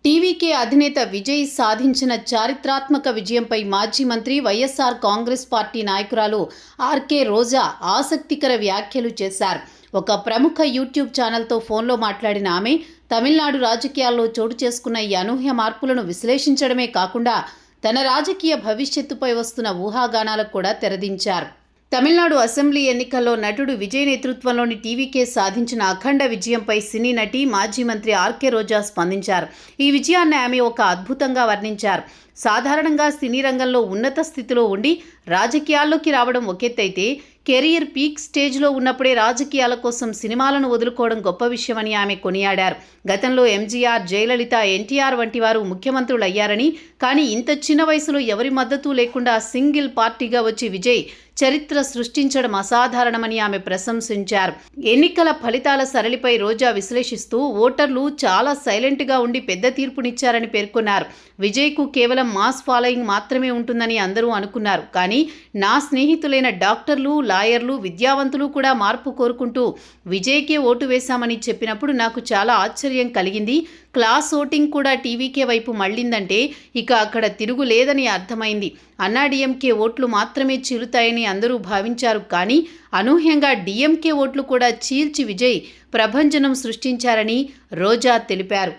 TVK అధినేత విజయ్ సాధించిన చారిత్రాత్మక విజయంపై మాజీ మంత్రి వైఎస్ఆర్ కాంగ్రెస్ పార్టీ నాయకురాలు ఆర్కే రోజా ఆసక్తికర వ్యాఖ్యలు చేశారు. ఒక ప్రముఖ యూట్యూబ్ ఛానల్తో ఫోన్లో మాట్లాడిన ఆమె తమిళనాడు రాజకీయాల్లో చోటు చేసుకున్న ఈ అనూహ్య మార్పులను విశ్లేషించడమే కాకుండా తన రాజకీయ భవిష్యత్తుపై వస్తున్న ఊహాగానాలకు కూడా తెరదించారు. తమిళనాడు అసెంబ్లీ ఎన్నికల్లో నటుడు విజయ్ నేతృత్వంలోని టీవీకే సాధించిన అఖండ విజయంపై సినీ నటి మాజీ మంత్రి ఆర్కే రోజా స్పందించారు. ఈ విజయాన్ని ఆమె ఒక అద్భుతంగా వర్ణించారు. సాధారణంగా సినీ రంగంలో ఉన్నత స్థితిలో ఉండి రాజకీయాల్లోకి రావడం ఒకెత్తైతే కెరీర్ పీక్ స్టేజ్లో ఉన్నప్పుడే రాజకీయాల కోసం సినిమాలను వదులుకోవడం గొప్ప విషయమని ఆమె కొనియాడారు. గతంలో ఎంజీఆర్, జయలలిత, ఎన్టీఆర్ వంటి వారు ముఖ్యమంత్రులు అయ్యారని, కానీ ఇంత చిన్న వయసులో ఎవరి మద్దతు లేకుండా సింగిల్ పార్టీగా వచ్చి విజయ్ చరిత్ర సృష్టించడం అసాధారణమని ఆమె ప్రశంసించారు. ఎన్నికల ఫలితాల సరళిపై రోజా విశ్లేషిస్తూ ఓటర్లు చాలా సైలెంట్గా ఉండి పెద్ద తీర్పునిచ్చారని పేర్కొన్నారు. విజయ్కు కేవలం మాస్ ఫాలోయింగ్ మాత్రమే ఉంటుందని అందరూ అనుకున్నారు. కానీ నా స్నేహితులైన డాక్టర్లు, లాయర్లు, విద్యావంతులు కూడా మార్పు కోరుకుంటూ విజయ్కే ఓటు వేశామని చెప్పినప్పుడు నాకు చాలా ఆశ్చర్యం కలిగింది. క్లాస్ ఓటింగ్ కూడా టీవీకే వైపు మళ్లిందంటే ఇక అక్కడ తిరుగు లేదని అర్థమైంది. అన్నాడీఎంకే ఓట్లు మాత్రమే చీలుతాయని అందరూ భావించారు. కానీ అనూహ్యంగా డీఎంకే ఓట్లు కూడా చీల్చి విజయ్ ప్రభంజనం సృష్టించారని రోజా తెలిపారు.